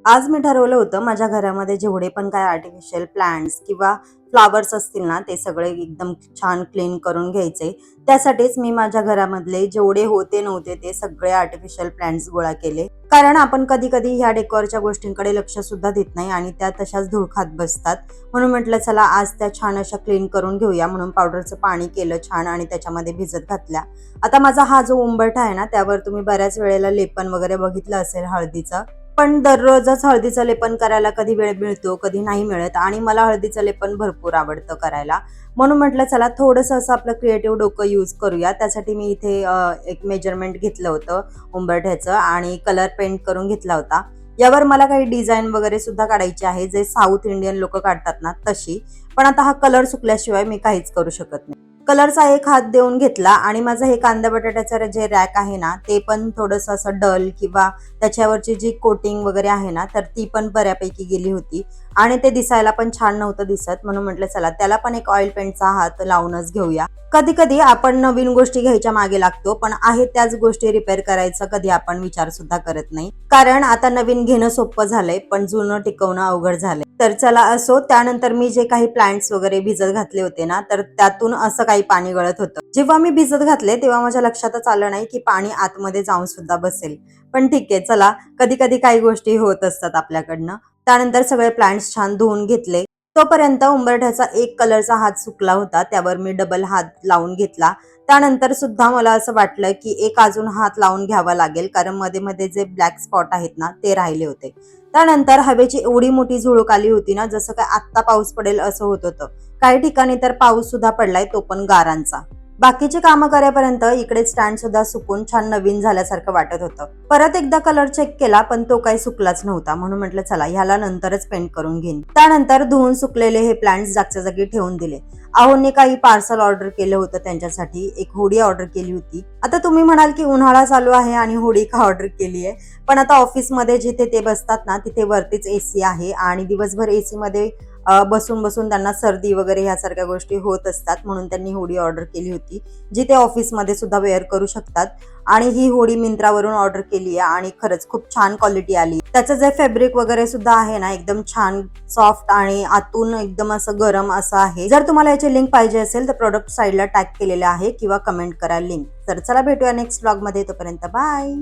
आज मी ठरवलं होतं माझ्या घरामध्ये जेवढे पण काय आर्टिफिशियल प्लांट्स किंवा फ्लावर्स असतील ना, ते सगळे एकदम छान क्लीन करून घ्यायचे. त्यासाठीच मी माझ्या घरामधले जेवढे होते नव्हते ते सगळे आर्टिफिशियल प्लांट्स गोळा केले. कारण आपण कधी-कधी ह्या डेकोरच्या गोष्टींकडे लक्ष सुद्धा देत नाही आणि त्या तशाच धूळ खात बसतात. म्हणून म्हटलं चला आज त्या छान अशा क्लीन करून घेऊया. म्हणून पावडरचं पाणी केलं छान आणि त्याच्यामध्ये भिजत घातल्या. आता माझा हा जो उंबरठा आहे ना, त्यावर तुम्ही बऱ्याच वेळेला लेपन वगैरे बघितलं असेल हळदीचं. पण दररोजच हळदीचं लेपन करायला कधी वेळ मिळतो, कधी नाही मिळत आणि मला हळदीचं लेपन भरपूर आवडतं करायला. म्हणून म्हटलं चला थोडंसं असं आपलं क्रिएटिव्ह डोकं यूज करूया. त्यासाठी मी इथे एक मेजरमेंट घेतलं होतं उंबरठ्याचं आणि कलर पेंट करून घेतला होता. यावर मला काही डिझाइन वगैरे सुद्धा काढायची आहे, जे साऊथ इंडियन लोकं काढतात ना तशी. पण आता हा कलर सुकल्याशिवाय मी काहीच करू शकत नाही. कलरचा एक हात देऊन घेतला आणि माझं हे कांदा बटाट्याचं जे रॅक आहे ना, ते पण थोडंसं असं डल किंवा त्याच्यावरची जी कोटिंग वगैरे आहे ना, तर ती पण बऱ्यापैकी गेली होती आणि ते दिसायला पण छान नव्हतं दिसत. म्हणून म्हटलं चला त्याला पण एक ऑइल पेंटचा हात लावूनच घेऊया. कधी-कधी आपण नवीन गोष्टी घ्यायच्या मागे लागतो, पण आहे त्याच गोष्टी रिपेअर करायचा कधी आपण विचार सुद्धा करत नाही. कारण आता नवीन घेणं सोपं झालंय, पण जुनं टिकवणं अवघड झालंय. तर चला असो, त्यानंतर मी जे काही प्लांट्स वगैरे भिजत घातले होते ना, तर त्यातून असं काही पाणी गळत होतं. जेव्हा मी भिजत घातले, तेव्हा माझ्या लक्षातच आलं नाही की पाणी आतमध्ये जाऊन सुद्धा बसेल. पण ठीक आहे चला, कधी-कधी काही गोष्टी होत असतात आपल्याकडनं. त्यानंतर सगळे प्लांट्स छान धुवून घेतले. तोपर्यंत उंबरठ्याचा एक कलरचा हात सुकला होता. त्यावर मी डबल हात लावून घेतला. त्यानंतर सुद्धा मला असं वाटलं की एक अजून हात लावून घ्यावा लागेल, कारण मध्ये-मध्ये जे ब्लॅक स्पॉट आहेत ना, ते राहिले होते. त्यानंतर हवेची एवढी मोठी झुळूक आली होती ना, जसं काय आत्ता पाऊस पडेल असं होत होतं. काही ठिकाणी तर पाऊस सुद्धा पडलाय, तो पण गारांचा. बाकीची कामं करेपर्यंत इकडे स्टँड सुद्धा सुकून छान नवीन झाल्यासारखं वाटत होतं. परत एकदा कलर चेक केला, पण तो काही सुकलाच नव्हता. म्हणून म्हटलं चला ह्याला नंतरच पेंट करून घेईन. त्यानंतर धुवून सुकलेले हे प्लांट्स जागच्या जागी ठेवून दिले. आहोंनी काही पार्सल ऑर्डर केलं होतं त्यांच्यासाठी. एक होडी ऑर्डर केली होती. आता तुम्ही म्हणाल की उन्हाळा चालू आहे आणि होडी का ऑर्डर केली आहे? पण आता ऑफिसमध्ये जिथे ते बसतात ना, तिथे वरतीच एसी आहे आणि दिवसभर एसी मध्ये बसून बसून त्यांना सर्दी वगैरे ह्यासारख्या गोष्टी होत असतात. म्हणून त्यांनी होडी ऑर्डर केली होती, जी ते ऑफिसमध्ये सुद्धा वेअर करू शकतात. आणि ही होडी मिंत्रावरून ऑर्डर केली आहे आणि खरंच खूप छान क्वालिटी आली. त्याचं जे फॅब्रिक वगैरे सुद्धा आहे ना, एकदम छान सॉफ्ट आणि आतून एकदम असं गरम असं आहे. जर तुम्हाला याची लिंक पाहिजे असेल तर प्रोडक्ट साईडला टॅग केलेलं आहे किंवा कमेंट करा लिंक. तर चला भेटूया नेक्स्ट व्लॉग मध्ये. तोपर्यंत बाय.